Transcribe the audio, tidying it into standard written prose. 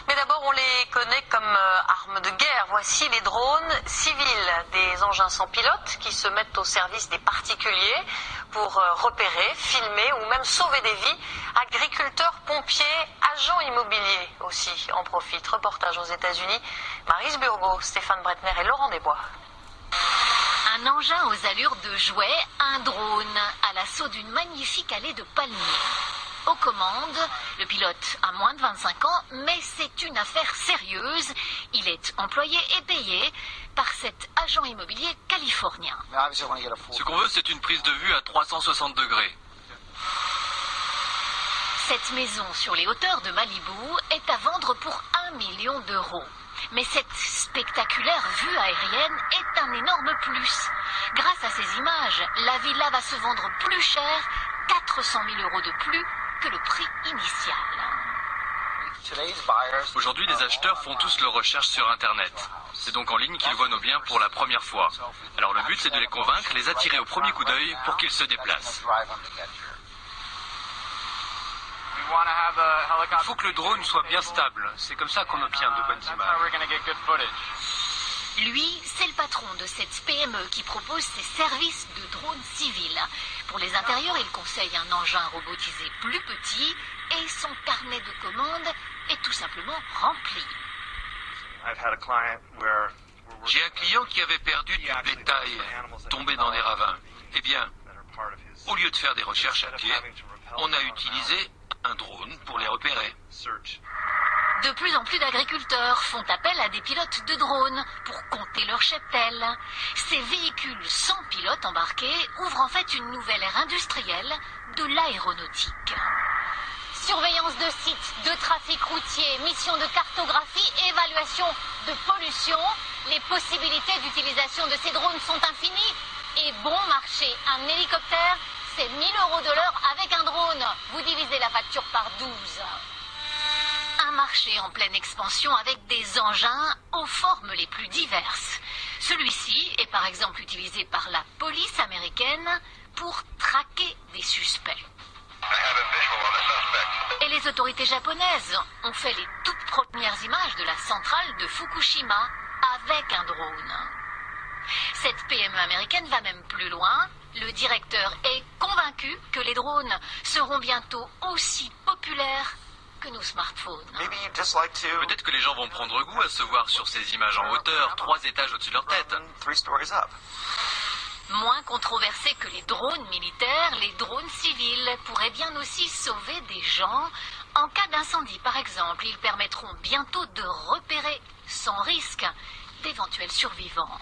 Mais d'abord, on les connaît comme armes de guerre. Voici les drones civils, des engins sans pilote qui se mettent au service des particuliers pour repérer, filmer ou même sauver des vies. Agriculteurs, pompiers, agents immobiliers aussi en profitent. Reportage aux États-Unis. Maryse Burgot, Stéphane Bretner et Laurent Desbois. Un engin aux allures de jouet, un drone à l'assaut d'une magnifique allée de palmiers. Aux commandes, le pilote a moins de 25 ans, mais c'est une affaire sérieuse. Il est employé et payé par cet agent immobilier californien. Ce qu'on veut, c'est une prise de vue à 360 degrés. Cette maison sur les hauteurs de Malibu est à vendre pour 1 million d'euros. Mais cette spectaculaire vue aérienne est un énorme plus. Grâce à ces images, la villa va se vendre plus cher, 400 000 euros de plus que le prix initial. Aujourd'hui, les acheteurs font tous leurs recherches sur Internet. C'est donc en ligne qu'ils voient nos biens pour la première fois. Alors le but, c'est de les convaincre, les attirer au premier coup d'œil pour qu'ils se déplacent. Il faut que le drone soit bien stable. C'est comme ça qu'on obtient de bonnes images. Lui, c'est le patron de cette PME qui propose ses services de drones civils. Pour les intérieurs, il conseille un engin robotisé plus petit et son carnet de commandes est tout simplement rempli. J'ai un client qui avait perdu du bétail tombé dans des ravins. Eh bien, au lieu de faire des recherches à pied, on a utilisé un drone pour les repérer. De plus en plus d'agriculteurs font appel à des pilotes de drones pour compter leur cheptel. Ces véhicules sans pilote embarqués ouvrent en fait une nouvelle ère industrielle de l'aéronautique. Surveillance de sites, de trafic routier, mission de cartographie, évaluation de pollution. Les possibilités d'utilisation de ces drones sont infinies et bon marché. Un hélicoptère, c'est 1 000 euros de l'heure avec un drone. Vous divisez la facture par 12. Un marché en pleine expansion avec des engins aux formes les plus diverses. Celui-ci est par exemple utilisé par la police américaine pour traquer des suspects. Et les autorités japonaises ont fait les toutes premières images de la centrale de Fukushima avec un drone. Cette PME américaine va même plus loin. Le directeur est convaincu que les drones seront bientôt aussi populaires que nos smartphones. Peut-être que les gens vont prendre goût à se voir sur ces images en hauteur, 3 étages au-dessus de leur tête. Moins controversés que les drones militaires, les drones civils pourraient bien aussi sauver des gens. En cas d'incendie, par exemple, ils permettront bientôt de repérer, sans risque, d'éventuels survivants.